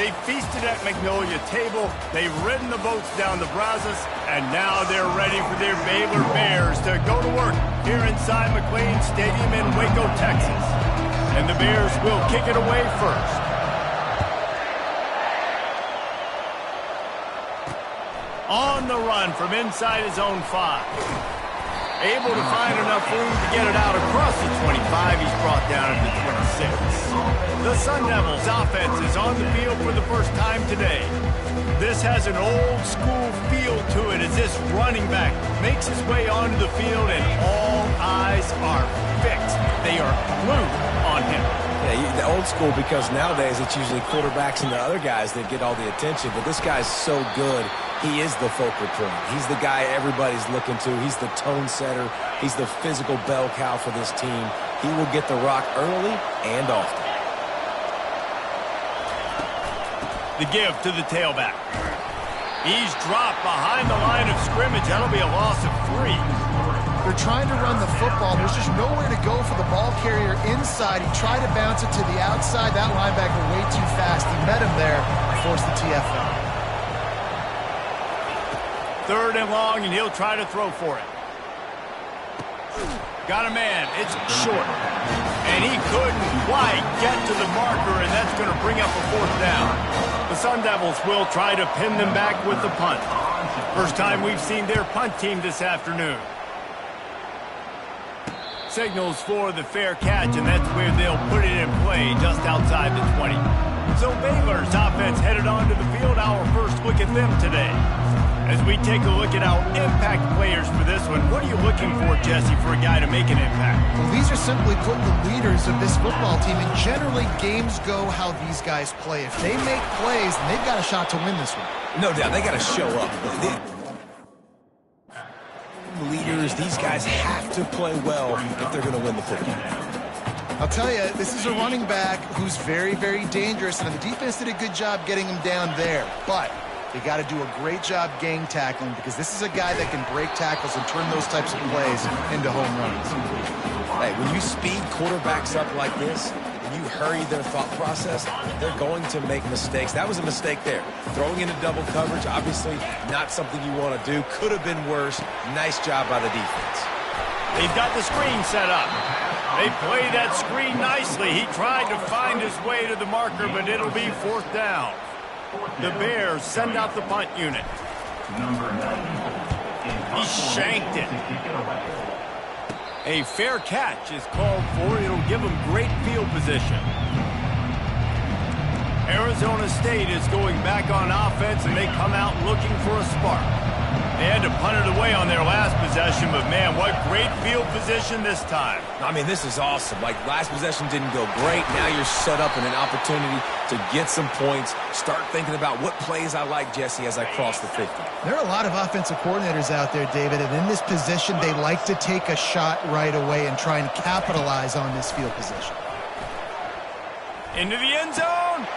They feasted at Magnolia Table, they've ridden the boats down the Brazos, and now they're ready for their Baylor Bears to go to work here inside McLean Stadium in Waco, Texas. And the Bears will kick it away first. On the run from inside his own 5. Able to find enough room to get it out across the 25. He's brought down at the 26. The Sun Devils offense is on the field for the first time today. This has an old-school feel to it as this running back makes his way onto the field and all eyes are fixed. They are glued on him. Yeah, the old school because nowadays it's usually quarterbacks and the other guys that get all the attention, but this guy's so good. He is the focal point. He's the guy everybody's looking to. He's the tone setter. He's the physical bell cow for this team. He will get the rock early and often. The give to the tailback. He's dropped behind the line of scrimmage. That'll be a loss of 3. They're trying to run the football. There's just nowhere to go for the ball carrier inside. He tried to bounce it to the outside. That linebacker way too fast. He met him there and forced the TFL. 3rd and long, and he'll try to throw for it. Got a man. It's short. And he couldn't quite get to the marker, and that's going to bring up a 4th down. The Sun Devils will try to pin them back with the punt. First time we've seen their punt team this afternoon. Signals for the fair catch, and that's where they'll put it in play, just outside the 20. So Baylor's offense headed onto the field. Our first look at them today. As we take a look at our impact players for this one, what are you looking for, Jesse, for a guy to make an impact? Well, these are simply put the leaders of this football team, and generally games go how these guys play. If they make plays, then they've got a shot to win this one. No doubt, they got to show up. Leaders, these guys have to play well if they're going to win the football. I'll tell you, this is a running back who's very, very dangerous, and the defense did a good job getting him down there. But they got to do a great job gang tackling because this is a guy that can break tackles and turn those types of plays into home runs. Hey, when you speed quarterbacks up like this, and you hurry their thought process, they're going to make mistakes. That was a mistake there. Throwing into double coverage, obviously not something you want to do. Could have been worse. Nice job by the defense. They've got the screen set up. They play that screen nicely. He tried to find his way to the marker, but it'll be 4th down. The Bears send out the punt unit. He shanked it. A fair catch is called for. It'll give him great field position. Arizona State is going back on offense, and they come out looking for a spark. They had to punt it away on their last possession, but man, what great field position this time. I mean, this is awesome. Like, last possession didn't go great. Now you're set up in an opportunity to get some points. Start thinking about what plays I like, Jesse, as I cross the 50. There are a lot of offensive coordinators out there, David, and in this position, they like to take a shot right away and try and capitalize on this field position. Into the end zone.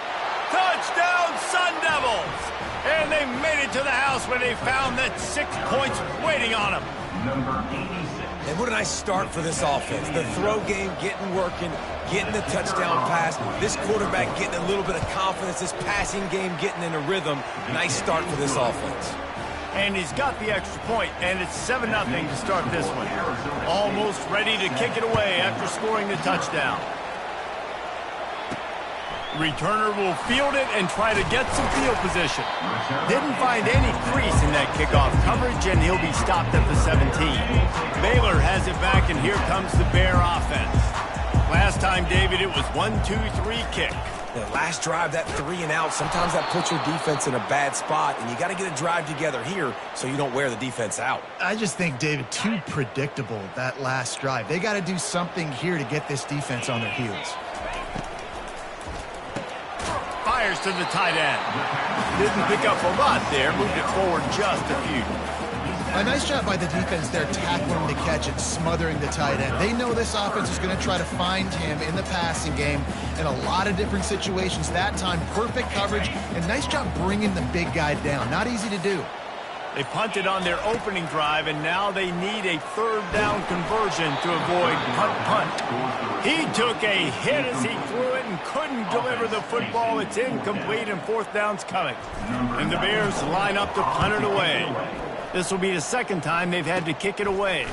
Touchdown, Sun Devils! And they made it to the house when they found that 6 points waiting on them. And what a nice start for this offense. The throw game getting working, getting the touchdown pass. This quarterback getting a little bit of confidence. This passing game getting in a rhythm. Nice start for this offense. And he's got the extra point, and it's 7-0 to start this one. Almost ready to kick it away after scoring the touchdown. Returner will field it and try to get some field position. Didn't find any crease in that kickoff coverage, and he'll be stopped at the 17. Baylor has it back, and here comes the Bear offense. Last time, David, it was 1-2-3 kick. The last drive, that 3 and out, sometimes that puts your defense in a bad spot, and you got to get a drive together here so you don't wear the defense out. I just think, David, too predictable, that last drive. They got to do something here to get this defense on their heels. Fires to the tight end. Didn't pick up a lot there, moved it forward just a few. A nice job by the defense there, tackling the catch and smothering the tight end. They know this offense is going to try to find him in the passing game in a lot of different situations. That time, perfect coverage, and nice job bringing the big guy down. Not easy to do. They punted on their opening drive, and now they need a third down conversion to avoid punt. He took a hit as he threw it and couldn't deliver the football. It's incomplete, and fourth down's coming. And the Bears line up to punt it away. This will be the second time they've had to kick it away.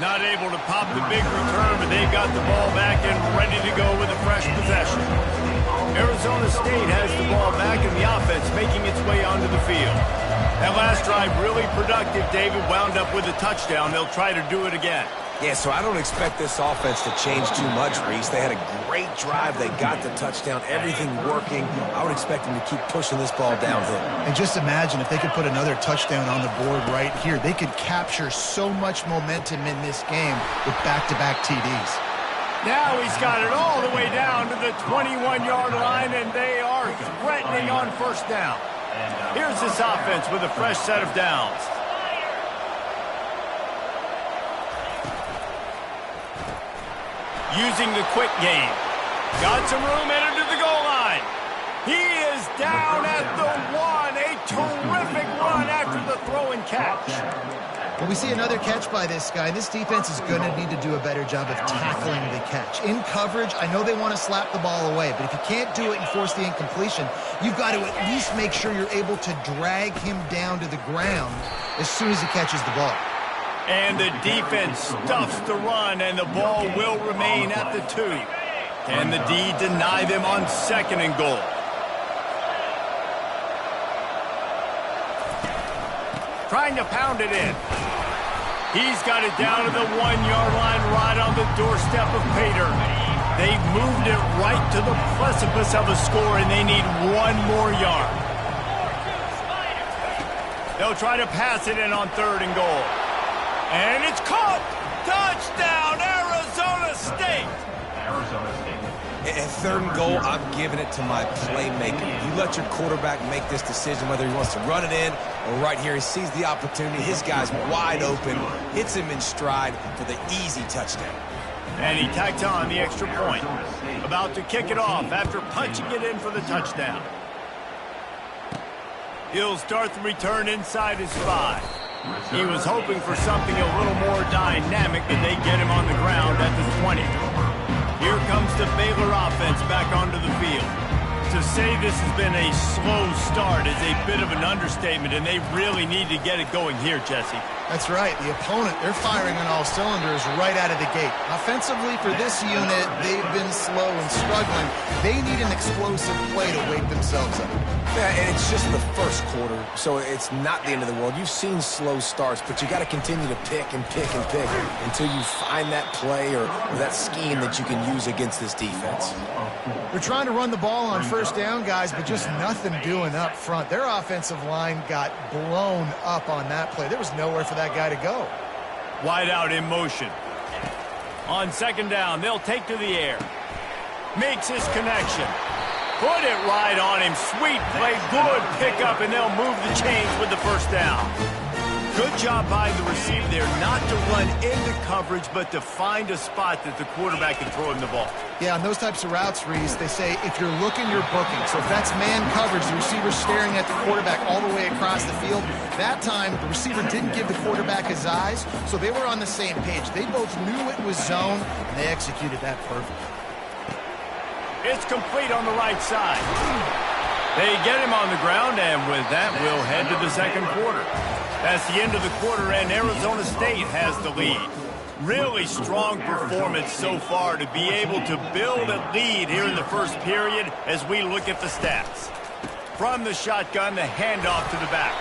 Not able to pop the big return, but they've got the ball back and ready to go with a fresh possession. Arizona State has the ball back in the offense, making its way onto the field. That last drive really productive. David wound up with a touchdown. They'll try to do it again. Yeah, so I don't expect this offense to change too much, Reese. They had a great drive. They got the touchdown, everything working. I would expect them to keep pushing this ball downhill. And just imagine if they could put another touchdown on the board right here. They could capture so much momentum in this game with back-to-back TDs. Now he's got it all the way down to the 21-yard line, and they are threatening on first down. Here's this offense with a fresh set of downs. Using the quick game. Got some room, entered to the goal line. He is down at the 1. A terrific run after the throw and catch. Well, we see another catch by this guy. This defense is going to need to do a better job of tackling the catch. In coverage, I know they want to slap the ball away, but if you can't do it and force the incompletion, you've got to at least make sure you're able to drag him down to the ground as soon as he catches the ball. And the defense stuffs the run, and the ball will remain at the 2. Can the D deny them on second and goal? Trying to pound it in. He's got it down to the 1-yard line, right on the doorstep of Pater. They moved it right to the precipice of a score, and they need one more yard. They'll try to pass it in on third and goal. And it's caught! Touchdown, Arizona State! At third and goal, I'm giving it to my playmaker. You let your quarterback make this decision whether he wants to run it in or right here. He sees the opportunity. His guy's wide open, hits him in stride for the easy touchdown. And he tacked on the extra point. About to kick it off after punching it in for the touchdown. He'll start the return inside his 5. He was hoping for something a little more dynamic, but they get him on the ground at the 20. Here comes the Baylor offense back onto the field. To say this has been a slow start is a bit of an understatement, and they really need to get it going here, Jesse. That's right. The opponent, they're firing on all cylinders right out of the gate. Offensively, for this unit, they've been slow and struggling. They need an explosive play to wake themselves up. Yeah, and it's just the first quarter, so it's not the end of the world. You've seen slow starts, but you got to continue to pick and pick and pick until you find that play or that scheme that you can use against this defense. They're trying to run the ball on first down, guys, but just nothing doing up front. Their offensive line got blown up on that play. There was nowhere for that guy to go. Wide out in motion. On second down, they'll take to the air. Makes his connection. Put it right on him. Sweet play, good pickup, and they'll move the chains with the first down. Good job by the receiver there, not to run into coverage, but to find a spot that the quarterback can throw him the ball. Yeah, on those types of routes, Reese, they say if you're looking, you're booking. So if that's man coverage, the receiver's staring at the quarterback all the way across the field. That time, the receiver didn't give the quarterback his eyes, so they were on the same page. They both knew it was zone, and they executed that perfectly. It's complete on the right side. They get him on the ground, and with that, we'll head to the second quarter. That's the end of the quarter, and Arizona State has the lead. Really strong performance so far to be able to build a lead here in the first period as we look at the stats. From the shotgun, the handoff to the back.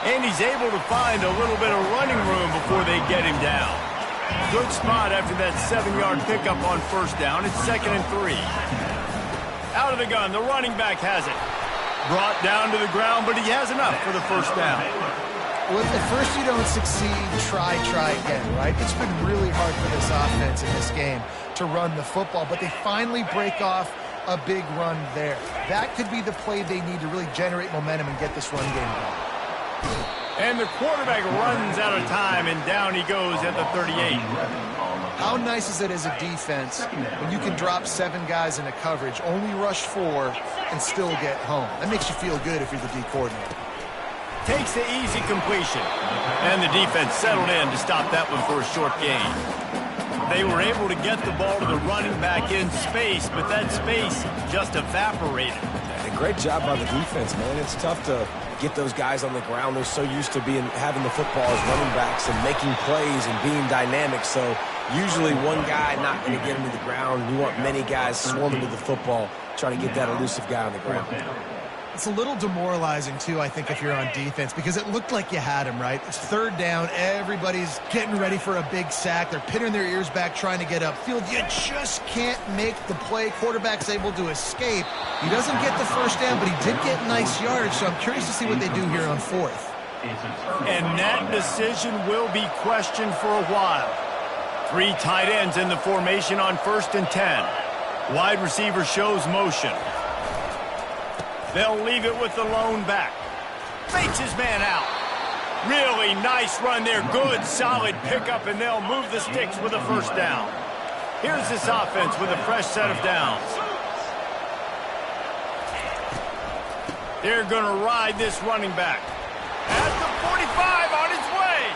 And he's able to find a little bit of running room before they get him down. Good spot after that 7-yard pickup on first down. It's 2nd and 3. Out of the gun, the running back has it. Brought down to the ground, but he has enough for the first down. Well, if at first you don't succeed, try again, right? It's been really hard for this offense in this game to run the football, but they finally break off a big run there. That could be the play they need to really generate momentum and get this run game going. And the quarterback runs out of time, and down he goes at the 38. How nice is it as a defense when you can drop 7 guys into coverage, only rush 4, and still get home? That makes you feel good if you're the D coordinator. Takes the easy completion. And the defense settled in to stop that one for a short gain. They were able to get the ball to the running back in space, but that space just evaporated. And a great job by the defense, man. It's tough to get those guys on the ground. They're so used to having the football as running backs and making plays and being dynamic. So usually one guy not going to get him to the ground. You want many guys swarming to the football, trying to get that elusive guy on the ground. It's a little demoralizing, too, I think, if you're on defense, because it looked like you had him, right? It's third down. Everybody's getting ready for a big sack. They're pinning their ears back trying to get upfield. You just can't make the play. Quarterback's able to escape. He doesn't get the first down, but he did get nice yardage, so I'm curious to see what they do here on fourth. And that decision will be questioned for a while. 3 tight ends in the formation on 1st and 10. Wide receiver shows motion. They'll leave it with the lone back. Fakes his man out. Really nice run there. Good, solid pickup, and they'll move the sticks with a first down. Here's this offense with a fresh set of downs. They're going to ride this running back. At the 45 on his way.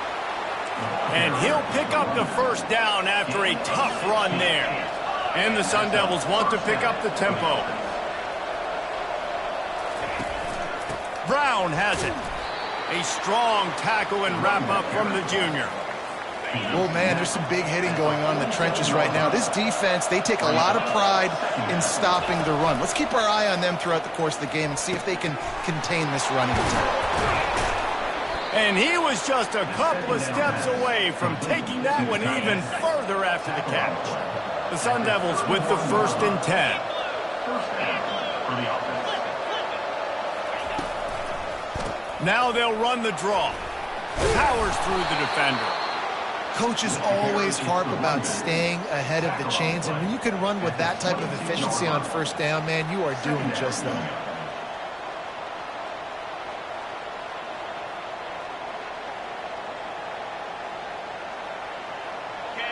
And he'll pick up the first down after a tough run there. And the Sun Devils want to pick up the tempo. Brown has it. A strong tackle and wrap-up from the junior. Oh, man, there's some big hitting going on in the trenches right now. This defense, they take a lot of pride in stopping the run. Let's keep our eye on them throughout the course of the game and see if they can contain this running attack. And he was just a couple of steps away from taking that one even further after the catch. The Sun Devils with the 1st and 10. Now they'll run the draw. Powers through the defender. Coaches always harp about staying ahead of the chains, and when you can run with that type of efficiency on first down, man, you are doing just that.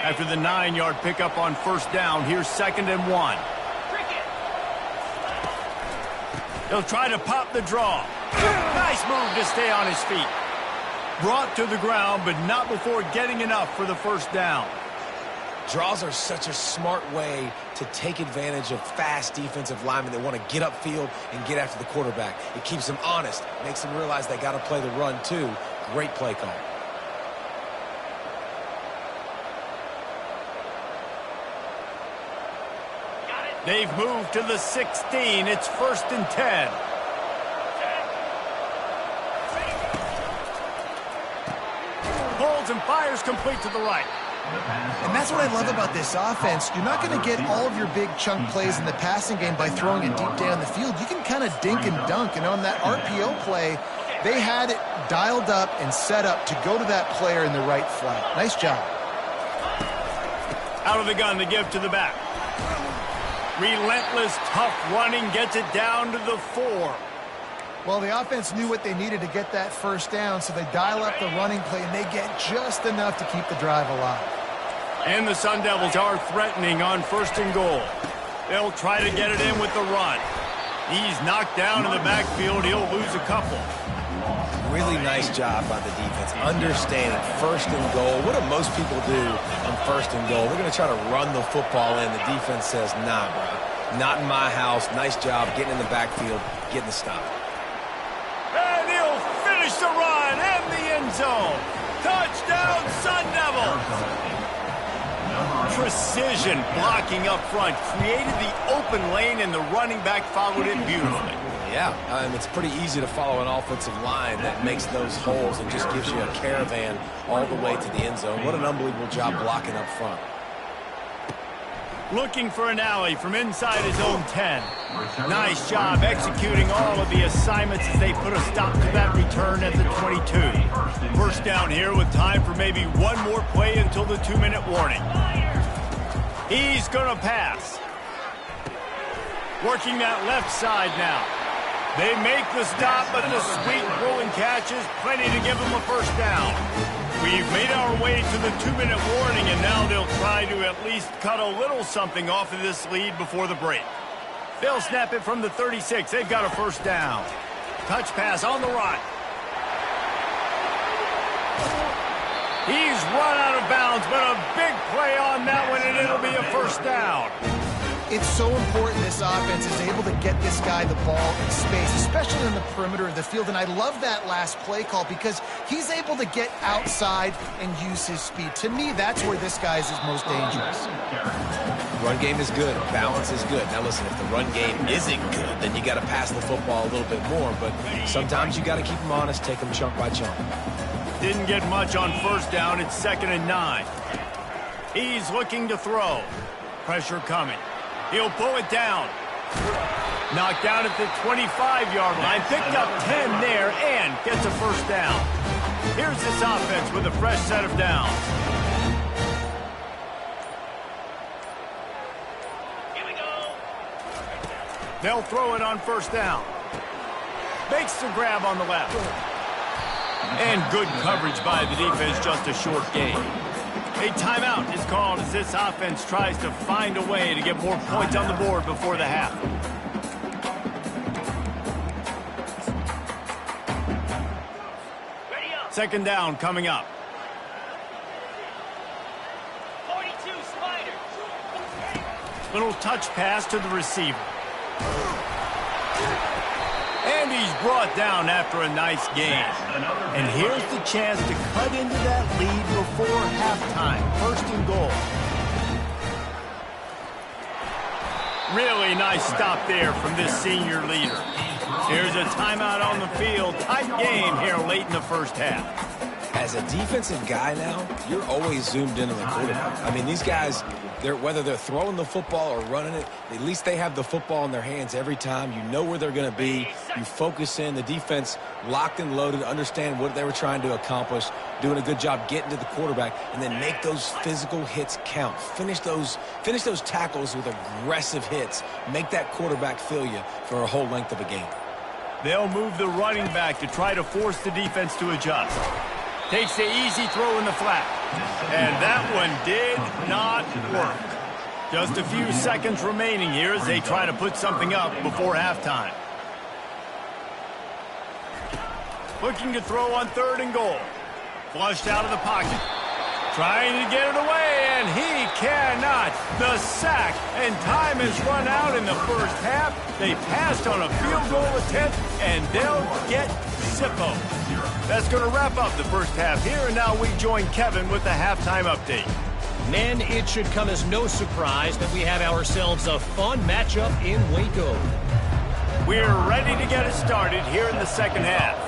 After the 9-yard pickup on first down, here's 2nd and 1. He'll try to pop the draw. Nice move to stay on his feet. Brought to the ground, but not before getting enough for the first down. Draws are such a smart way to take advantage of fast defensive linemen that want to get upfield and get after the quarterback. It keeps them honest, makes them realize they got to play the run too. Great play call. They've moved to the 16. It's 1st and 10. Holds and fires complete to the right. And that's what I love about this offense. You're not going to get all of your big chunk plays in the passing game by throwing it deep down the field. You can kind of dink and dunk. And on that RPO play, they had it dialed up and set up to go to that player in the right flat. Nice job. Out of the gun to give to the back. Relentless, tough running gets it down to the 4. Well, the offense knew what they needed to get that first down, so they dial up the running play, and they get just enough to keep the drive alive. And the Sun Devils are threatening on 1st and goal. They'll try to get it in with the run. He's knocked down in the backfield. He'll lose a couple. Really nice job by the defense, understanding 1st and goal. What do most people do on 1st and goal? They're going to try to run the football in. The defense says, nah, bro, not in my house. Nice job getting in the backfield, getting the stop. And he'll finish the run and the end zone. Touchdown, Sun Devils. Precision blocking up front created the open lane, and the running back followed it beautifully. Yeah, it's pretty easy to follow an offensive line that makes those holes and just gives you a caravan all the way to the end zone. What an unbelievable job blocking up front. Looking for an alley from inside his own 10. Nice job executing all of the assignments as they put a stop to that return at the 22. First down here with time for maybe one more play until the 2-minute warning. He's going to pass. Working that left side now. They make the stop, but the sweet rolling catch is plenty to give them a first down. We've made our way to the 2-minute warning, and now they'll try to at least cut a little something off of this lead before the break. They'll snap it from the 36. They've got a first down. Touch pass on the run. He's run out of bounds, but a big play on that one, and it'll be a first down. It's so important this offense is able to get this guy the ball in space, especially in the perimeter of the field. And I love that last play call because he's able to get outside and use his speed. To me, that's where this guy is most dangerous. Run game is good. Balance is good. Now, listen, if the run game isn't good, then you got to pass the football a little bit more. But sometimes you got to keep them honest, take them chunk by chunk. Didn't get much on first down. It's 2nd and 9. He's looking to throw. Pressure coming. He'll pull it down. Knocked down at the 25-yard line. Picked up 10 there and gets a first down. Here's this offense with a fresh set of downs. Here we go. They'll throw it on first down. Makes the grab on the left. And good coverage by the defense, just a short gain. A timeout is called as this offense tries to find a way to get more points on the board before the half. Second down coming up. 42 Spiders. Little touch pass to the receiver. And he's brought down after a nice gain. And here's the chance to cut into that lead before halftime. 1st and goal. Really nice stop there from this senior leader. Here's a timeout on the field. Tight game here late in the first half. As a defensive guy now, you're always zoomed in on the quarterback. I mean, these guys, whether they're throwing the football or running it, at least they have the football in their hands every time. You know where they're going to be. You focus in. The defense locked and loaded, understand what they were trying to accomplish, doing a good job getting to the quarterback, and then make those physical hits count. Finish those tackles with aggressive hits. Make that quarterback feel you for a whole length of a game. They'll move the running back to try to force the defense to adjust. Takes the easy throw in the flat. And that one did not work. Just a few seconds remaining here as they try to put something up before halftime. Looking to throw on 3rd and goal. Flushed out of the pocket. Trying to get it away, and he cannot. The sack, and time has run out in the first half. They passed on a field goal attempt, and they'll get Zippo. That's going to wrap up the first half here, and now we join Kevin with the halftime update. Men, it should come as no surprise that we have ourselves a fun matchup in Waco. We're ready to get it started here in the second half.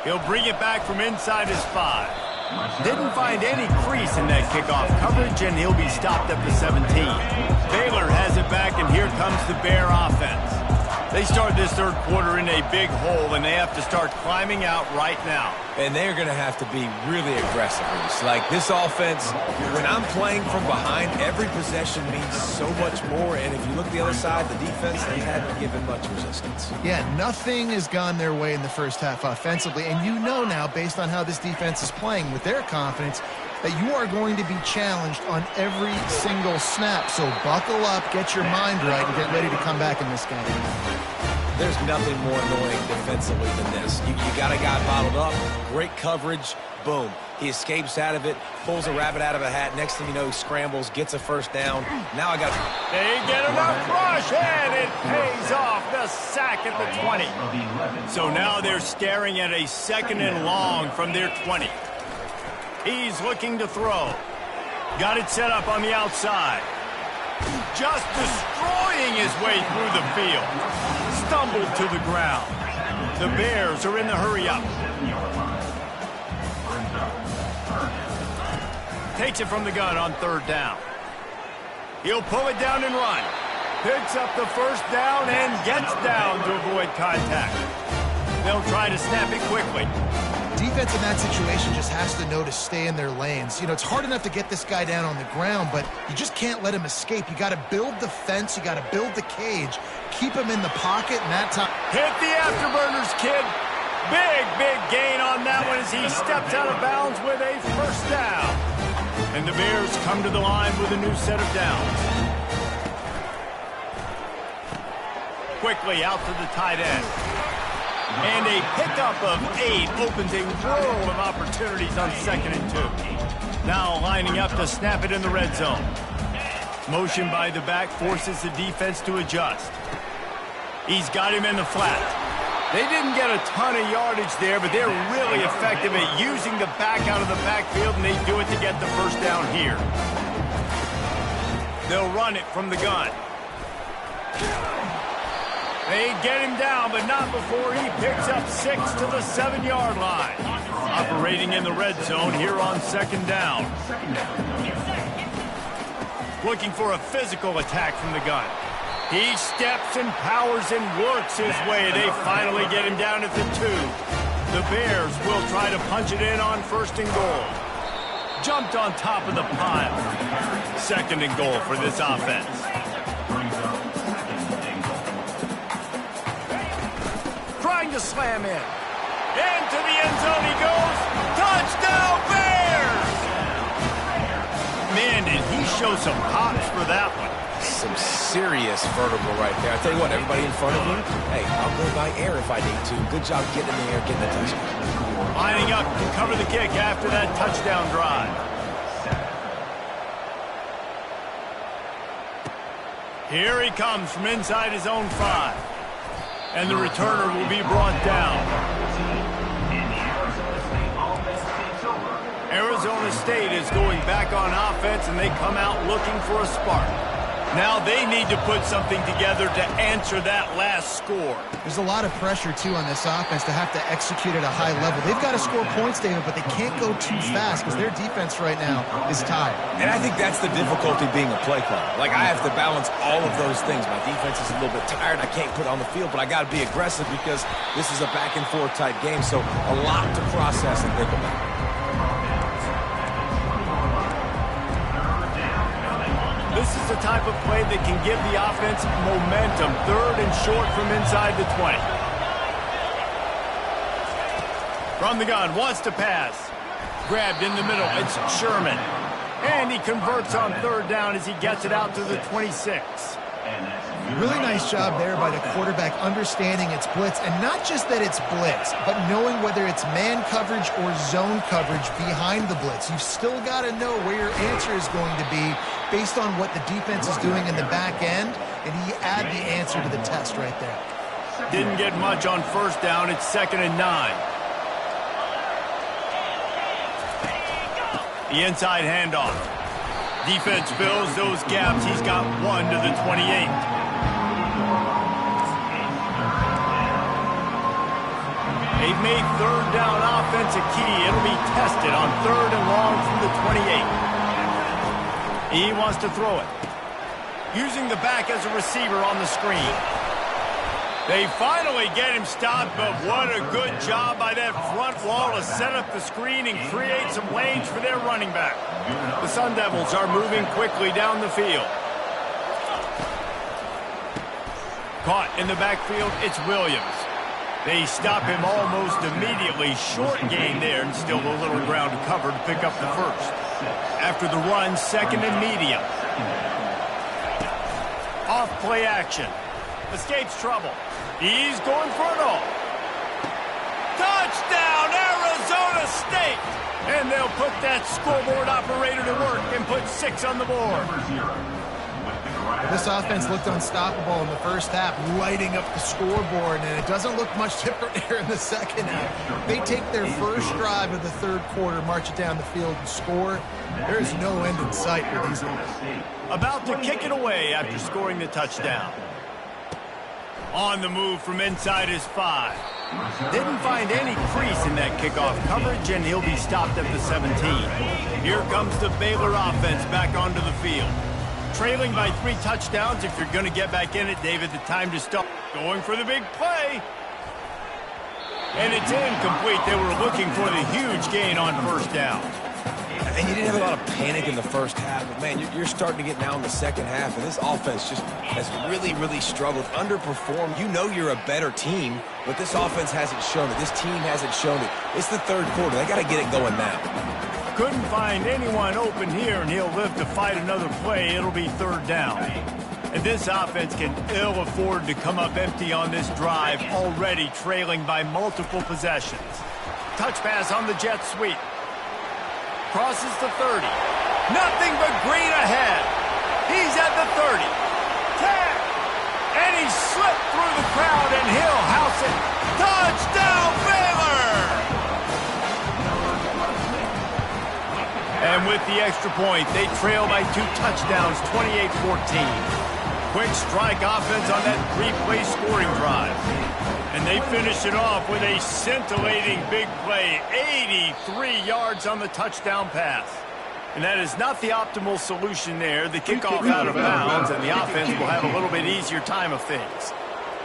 He'll bring it back from inside his 5. Didn't find any crease in that kickoff coverage, and he'll be stopped at the 17. Baylor has it back, and here comes the Bear offense. They start this third quarter in a big hole, and they have to start climbing out right now. And they're going to have to be really aggressive. Like this offense, when I'm playing from behind, every possession means so much more. And if you look the other side, the defense, they haven't given much resistance. Yeah, nothing has gone their way in the first half offensively. And you know now, based on how this defense is playing with their confidence, that you are going to be challenged on every single snap. So buckle up, get your mind right, and get ready to come back in this game. There's nothing more annoying defensively than this. You got a guy bottled up, great coverage, boom. He escapes out of it, pulls a rabbit out of a hat. Next thing you know, he scrambles, gets a first down. Now I got... They get enough rush, and it pays off. The sack at the 20. So now they're staring at a 2nd and long from their 20. He's looking to throw. Got it set up on the outside. Just destroying his way through the field. Stumbled to the ground. The Bears are in the hurry-up. Takes it from the gun on 3rd down. He'll pull it down and run. Picks up the first down and gets down to avoid contact. They'll try to snap it quickly. Defense in that situation just has to know to stay in their lanes. You know, it's hard enough to get this guy down on the ground, but you just can't let him escape. You got to build the fence. You got to build the cage. Keep him in the pocket, and that time... Hit the afterburners, kid. Big gain on that one as he steps out of bounds with a first down. And the Bears come to the line with a new set of downs. Quickly out to the tight end. And a pickup of 8 opens a world of opportunities on 2nd and 2. Now lining up to snap it in the red zone. Motion by the back forces the defense to adjust. He's got him in the flat. They didn't get a ton of yardage there, but they're really effective at using the back out of the backfield, and they do it to get the first down here. They'll run it from the gun. They get him down, but not before he picks up 6 to the 7-yard line. Operating in the red zone here on 2nd down. Looking for a physical attack from the gun. He steps and powers and works his way. They finally get him down at the 2. The Bears will try to punch it in on 1st and goal. Jumped on top of the pile. 2nd and goal for this offense. Trying to slam in. Into the end zone he goes. Touchdown Bears! Man, did he show some hops for that one. Some serious vertical right there. I tell you what, everybody in front of you, hey, I'll go by air if I need to. Good job getting in the air, getting the touchdown. Lining up to cover the kick after that touchdown drive. Here he comes from inside his own 5. And the returner will be brought down. Arizona State is going back on offense, and they come out looking for a spark. Now they need to put something together to answer that last score. There's a lot of pressure, too, on this offense to have to execute at a high level. They've got to score points, David, but they can't go too fast because their defense right now is tired. And I think that's the difficulty being a play caller. Like, I have to balance all of those things. My defense is a little bit tired. I can't put it on the field, but I got to be aggressive because this is a back-and-forth type game, so a lot to process and think about. This is the type of play that can give the offense momentum. 3rd and short from inside the 20. From the gun, wants to pass. Grabbed in the middle, it's Sherman. And he converts on 3rd down as he gets it out to the 26. Really nice job there by the quarterback understanding it's blitz, and not just that it's blitz, but knowing whether it's man coverage or zone coverage behind the blitz. You've still got to know where your answer is going to be based on what the defense is doing in the back end, and he add the answer to the test right there. Didn't get much on 1st down. It's 2nd and 9. The inside handoff. Defense fills those gaps. He's got 1 to the 28. They've made 3rd down offense a key. It'll be tested on 3rd and long from the 28. He wants to throw it. Using the back as a receiver on the screen. They finally get him stopped, but what a good job by that front wall to set up the screen and create some lanes for their running back. The Sun Devils are moving quickly down the field. Caught in the backfield, it's Williams. They stop him almost immediately. Short gain there, and still a little ground to cover to pick up the 1st. After the run, 2nd and medium. Off play action. Escapes trouble. He's going for it all. Touchdown, Arizona State! And they'll put that scoreboard operator to work and put 6 on the board. This offense looked unstoppable in the first half, lighting up the scoreboard, and it doesn't look much different here in the second half. They take their first drive of the 3rd quarter, march it down the field, and score. There is no end in sight for these guys. About to kick it away after scoring the touchdown. On the move from inside his 5. Didn't find any crease in that kickoff coverage, and he'll be stopped at the 17. Here comes the Baylor offense back onto the field. Trailing by 3 touchdowns. If you're going to get back in it, David, the time to start. Going for the big play. And it's incomplete. They were looking for the huge gain on 1st down. And you didn't have a lot of panic in the first half, but, man, you're starting to get now in the second half, and this offense just has really, really struggled, underperformed. You know you're a better team, but this offense hasn't shown it. This team hasn't shown it. It's the 3rd quarter. They got to get it going now. Couldn't find anyone open here, and he'll live to fight another play. It'll be 3rd down. And this offense can ill afford to come up empty on this drive, already trailing by multiple possessions. Touch pass on the jet sweep. Crosses the 30. Nothing but green ahead. He's at the 30. 10. And he slipped through the crowd, and he'll house it. Touchdown, Baylor! And with the extra point, they trail by 2 touchdowns, 28-14. Quick strike offense on that 3-play scoring drive. And they finish it off with a scintillating big play, 83 yards on the touchdown pass. And that is not the optimal solution there. The kickoff out of bounds, and the offense will have a little bit easier time of things.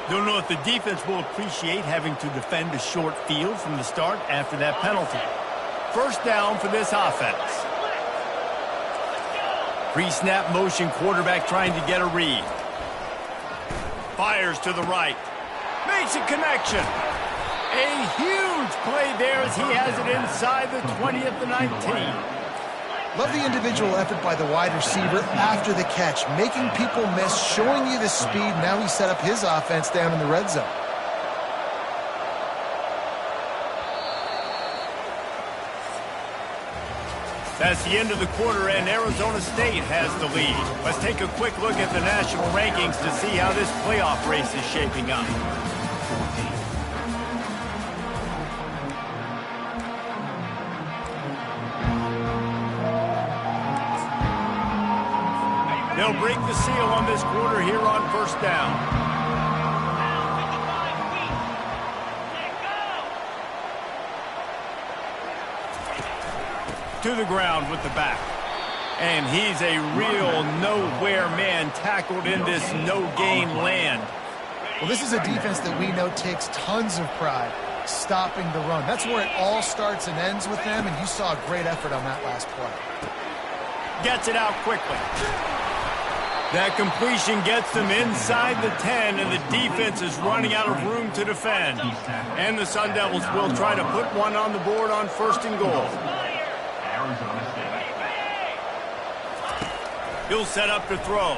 Don't know if the defense will appreciate having to defend a short field from the start after that penalty. First down for this offense. Pre-snap motion, quarterback trying to get a read. Fires to the right. Makes a connection. A huge play there as he has it inside the 20 at the 19. Love the individual effort by the wide receiver after the catch, making people miss, showing you the speed. Now he set up his offense down in the red zone. That's the end of the quarter, and Arizona State has the lead. Let's take a quick look at the national rankings to see how this playoff race is shaping up. They'll break the seal on this quarter here on first down. To the ground with the back. And he's a real nowhere man tackled in this no-gain land. Well, this is a defense that we know takes tons of pride stopping the run. That's where it all starts and ends with them, and you saw a great effort on that last play. Gets it out quickly. That completion gets them inside the 10, and the defense is running out of room to defend. And the Sun Devils will try to put one on the board on first and goal. He'll set up to throw.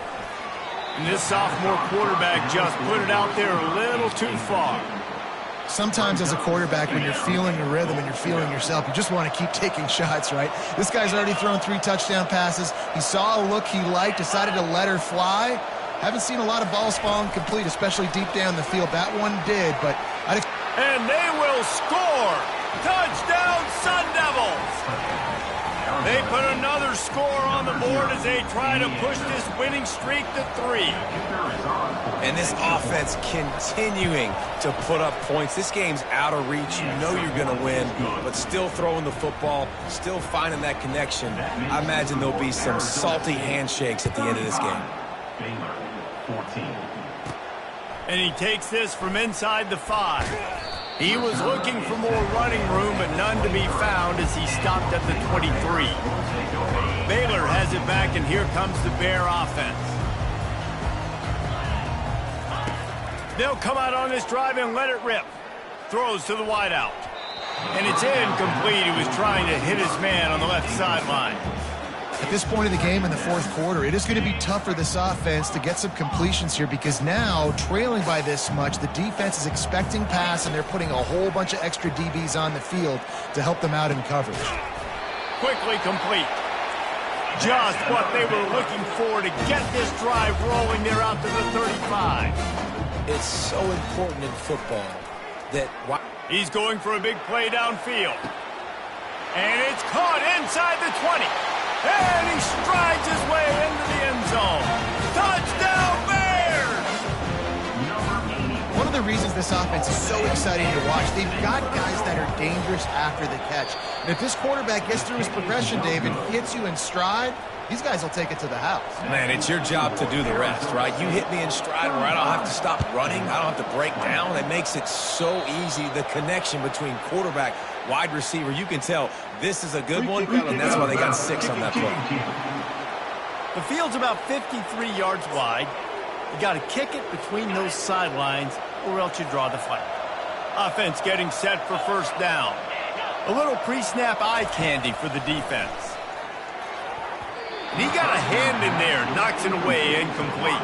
And this sophomore quarterback just put it out there a little too far. Sometimes as a quarterback, when you're feeling the rhythm and you're feeling yourself, you just want to keep taking shots, right? This guy's already thrown 3 touchdown passes. He saw a look he liked, decided to let her fly. Haven't seen a lot of balls falling complete, especially deep down the field. That one did, but and they will score! Touchdown, Sun Devils! They put another score on the board as they try to push this winning streak to 3. And this offense continuing to put up points. This game's out of reach. You know you're going to win, but still throwing the football, still finding that connection. I imagine there'll be some salty handshakes at the end of this game. Baylor, 14. And he takes this from inside the 5. He was looking for more running room, but none to be found as he stopped at the 23. Baylor has it back, and here comes the Bear offense. They'll come out on this drive and let it rip. Throws to the wideout. And it's incomplete. He was trying to hit his man on the left sideline. At this point of the game in the fourth quarter, it is going to be tough for this offense to get some completions here because now, trailing by this much, the defense is expecting pass, and they're putting a whole bunch of extra DBs on the field to help them out in coverage. Quickly complete. Just what they were looking for to get this drive rolling there out to the 35. It's so important in football that... He's going for a big play downfield. And it's caught inside the 20. And he strides his way into the end zone. Touchdown, Bears! One of the reasons this offense is so exciting to watch, they've got guys that are dangerous after the catch. And if this quarterback gets through his progression, David, hits you in stride, these guys will take it to the house. Man, it's your job to do the rest, right? You hit me in stride where I don't have to stop running. I don't have to break down. It makes it so easy, the connection between quarterback, wide receiver. You can tell this is a good one, and that's why they got 6 on that play. The field's about 53 yards wide. You got to kick it between those sidelines, or else you draw the flag. Offense getting set for first down. A little pre-snap eye candy for the defense. And he got a hand in there, knocks it away, incomplete.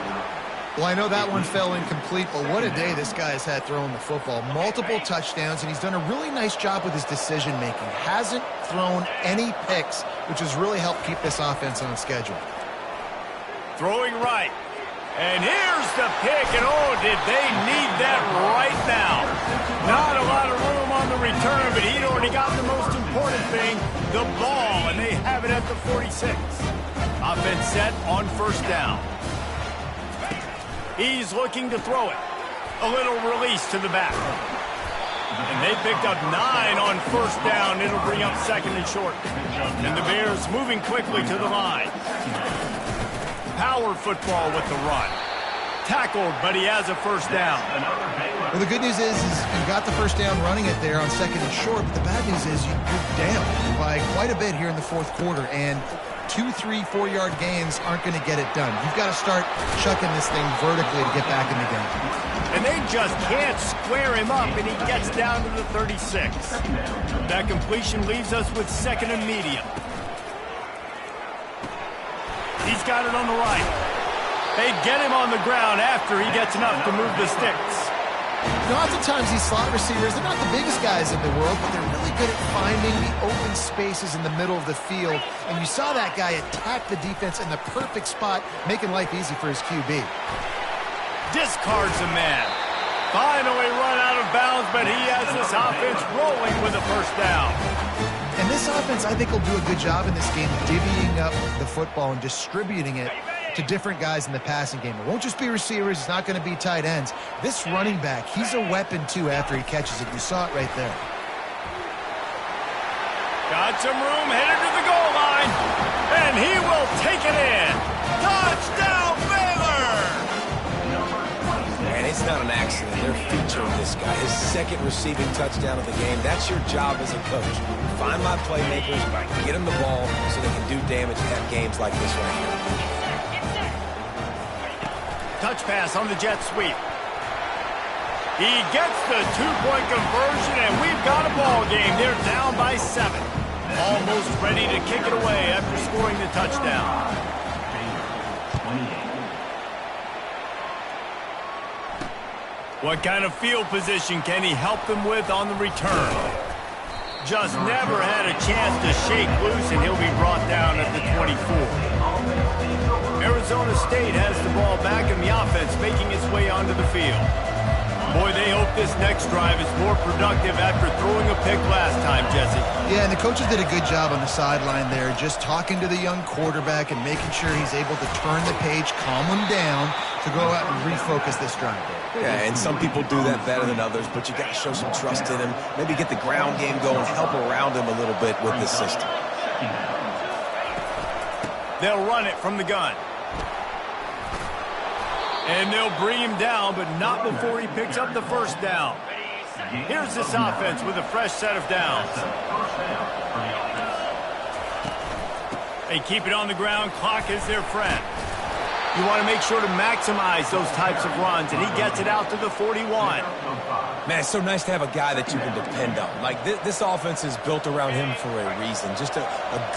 Well, I know that one fell incomplete, but what a day this guy has had throwing the football. Multiple touchdowns, and he's done a really nice job with his decision-making. Hasn't thrown any picks, which has really helped keep this offense on schedule. Throwing right. And here's the pick, and oh, did they need that right now. Not a lot of room on the return, but he'd already got the most important thing, the ball, and they have it at the 46. Offense set on first down. He's looking to throw it. A little release to the back. And they picked up 9 on first down. It'll bring up second and short. And the Bears moving quickly to the line. Power football with the run. Tackled, but he has a first down. Well, the good news is you got the first down running it there on second and short, but the bad news is you're down by quite a bit here in the fourth quarter, and 2, 3, 4-yard gains aren't going to get it done. You've got to start chucking this thing vertically to get back in the game. And they just can't square him up, and he gets down to the 36. That completion leaves us with second and medium. He's got it on the right. They get him on the ground after he gets enough to move the sticks. You know, oftentimes these slot receivers, they're not the biggest guys in the world, but they're really good at finding the open spaces in the middle of the field. And you saw that guy attack the defense in the perfect spot, making life easy for his QB. Discards a man. Finally run out of bounds, but he has this offense rolling with a first down. And this offense, I think, will do a good job in this game divvying up the football and distributing it to different guys in the passing game. It won't just be receivers. It's not going to be tight ends. This running back, he's a weapon, too, after he catches it. You saw it right there. Got some room, headed to the goal line, and he will take it in. Touchdown, Baylor! And it's not an accident. They're featuring this guy. His second receiving touchdown of the game. That's your job as a coach. Find my playmakers, get them the ball so they can do damage and have games like this right here. Touch pass on the jet sweep. He gets the 2-point conversion, and we've got a ball game. They're down by 7. Almost ready to kick it away after scoring the touchdown. What kind of field position can he help them with on the return? Just never had a chance to shake loose, and he'll be brought down at the 24. Arizona State has the ball back in the offense, making its way onto the field. Boy, they hope this next drive is more productive after throwing a pick last time, Jesse. Yeah, and the coaches did a good job on the sideline there, just talking to the young quarterback and making sure he's able to turn the page, calm him down, to go out and refocus this drive. Yeah, and some people do that better than others, but you got to show some trust in him. Maybe get the ground game going, help around him a little bit with this system. They'll run it from the gun. And they'll bring him down, but not before he picks up the first down. Here's this offense with a fresh set of downs. They keep it on the ground. Clock is their friend. You want to make sure to maximize those types of runs, and he gets it out to the 41. Man, it's so nice to have a guy that you can depend on. Like, this offense is built around him for a reason. Just a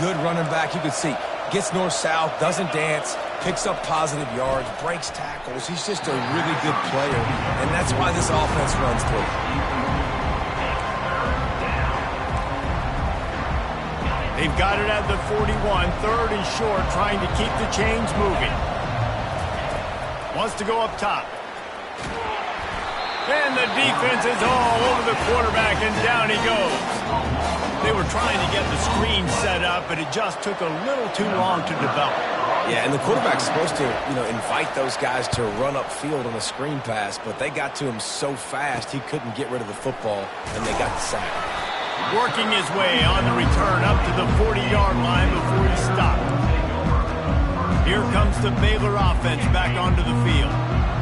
good running back. You can see, gets north-south, doesn't dance, picks up positive yards, breaks tackles. He's just a really good player, and that's why this offense runs through. They've got it at the 41, third and short, trying to keep the chains moving. Wants to go up top. And the defense is all over the quarterback, and down he goes. They were trying to get the screen set up, but it just took a little too long to develop. Yeah, and the quarterback's supposed to, invite those guys to run upfield on a screen pass, but they got to him so fast he couldn't get rid of the football, and they got the sack. Working his way on the return up to the 40-yard line before he stopped. Here comes the Baylor offense back onto the field.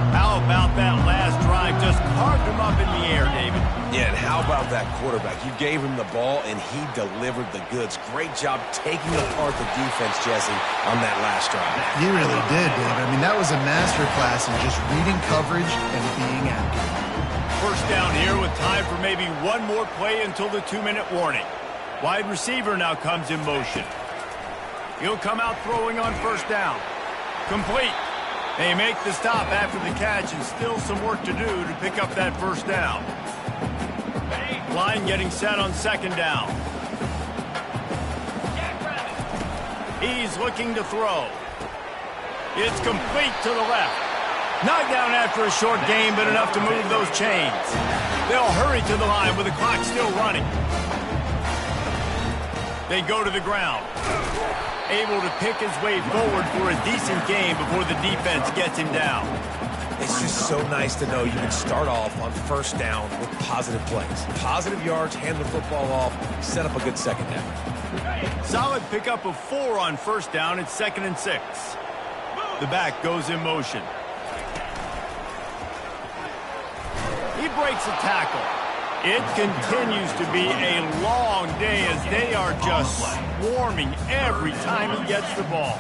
How about that last drive? Just carved him up in the air, David. Yeah, and how about that quarterback? You gave him the ball, and he delivered the goods. Great job taking apart the defense, Jesse, on that last drive. He really did, David. I mean, that was a masterclass in just reading coverage and being accurate. First down here with time for maybe one more play until the 2-minute warning. Wide receiver now comes in motion. He'll come out throwing on first down. Complete. They make the stop after the catch, and still some work to do to pick up that first down. Line getting set on second down. He's looking to throw. It's complete to the left. Knocked down after a short gain, but enough to move those chains. They'll hurry to the line with the clock still running. They go to the ground. Able to pick his way forward for a decent gain before the defense gets him down. It's just so nice to know you can start off on first down with positive plays. Positive yards, hand the football off, set up a good second down. Solid pickup of 4 on first down. It's 2nd and 6. The back goes in motion. He breaks a tackle. It continues to be a long day as they are just swarming every time he gets the ball.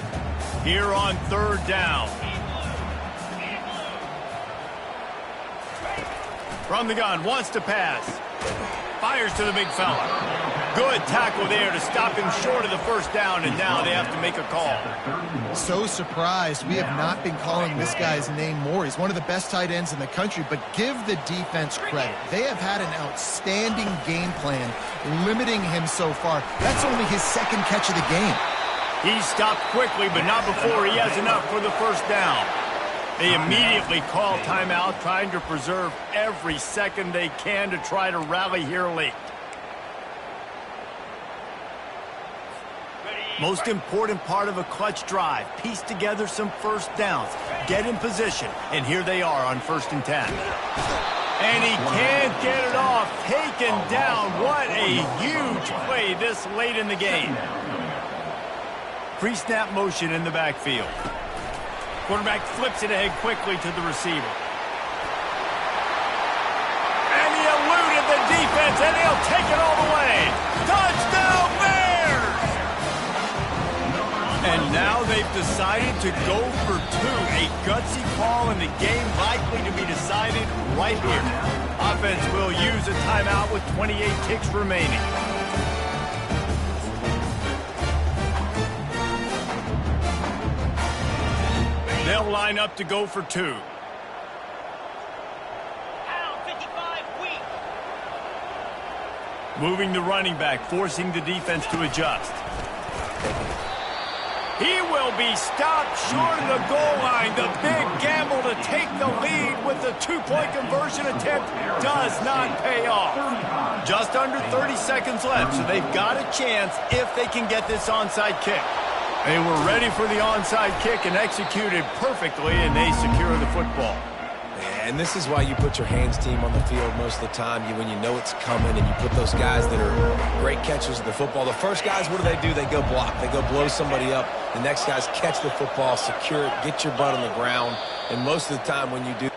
Here on third down. From the gun, wants to pass. Fires to the big fella. Good tackle there to stop him short of the first down, and now they have to make a call. So surprised we have not been calling this guy's name more. He's one of the best tight ends in the country, but give the defense credit. They have had an outstanding game plan limiting him so far. That's only his 2nd catch of the game. He stopped quickly, but not before he has enough for the first down. They immediately call timeout, trying to preserve every second they can to try to rally here late. Most important part of a clutch drive, piece together some first downs, get in position, and here they are on 1st and 10. And he can't get it off, taken down. What a huge play this late in the game. Pre-snap motion in the backfield. Quarterback flips it ahead quickly to the receiver. And he eluded the defense, and he'll take it all the way. Touchdown, Bears! And now they've decided to go for 2. A gutsy call, and the game likely to be decided right here. Offense will use a timeout with 28 ticks remaining. They'll line up to go for 2. Moving the running back, forcing the defense to adjust. He will be stopped short of the goal line. The big gamble to take the lead with the 2-point conversion attempt does not pay off. Just under 30 seconds left, so they've got a chance if they can get this onside kick. They were ready for the onside kick and executed perfectly, and they secure the football. And this is why you put your hands team on the field most of the time, when you know it's coming, and you put those guys that are great catchers of the football. The first guys, what do? They go block. They go blow somebody up. The next guys catch the football, secure it, get your butt on the ground. And most of the time when you do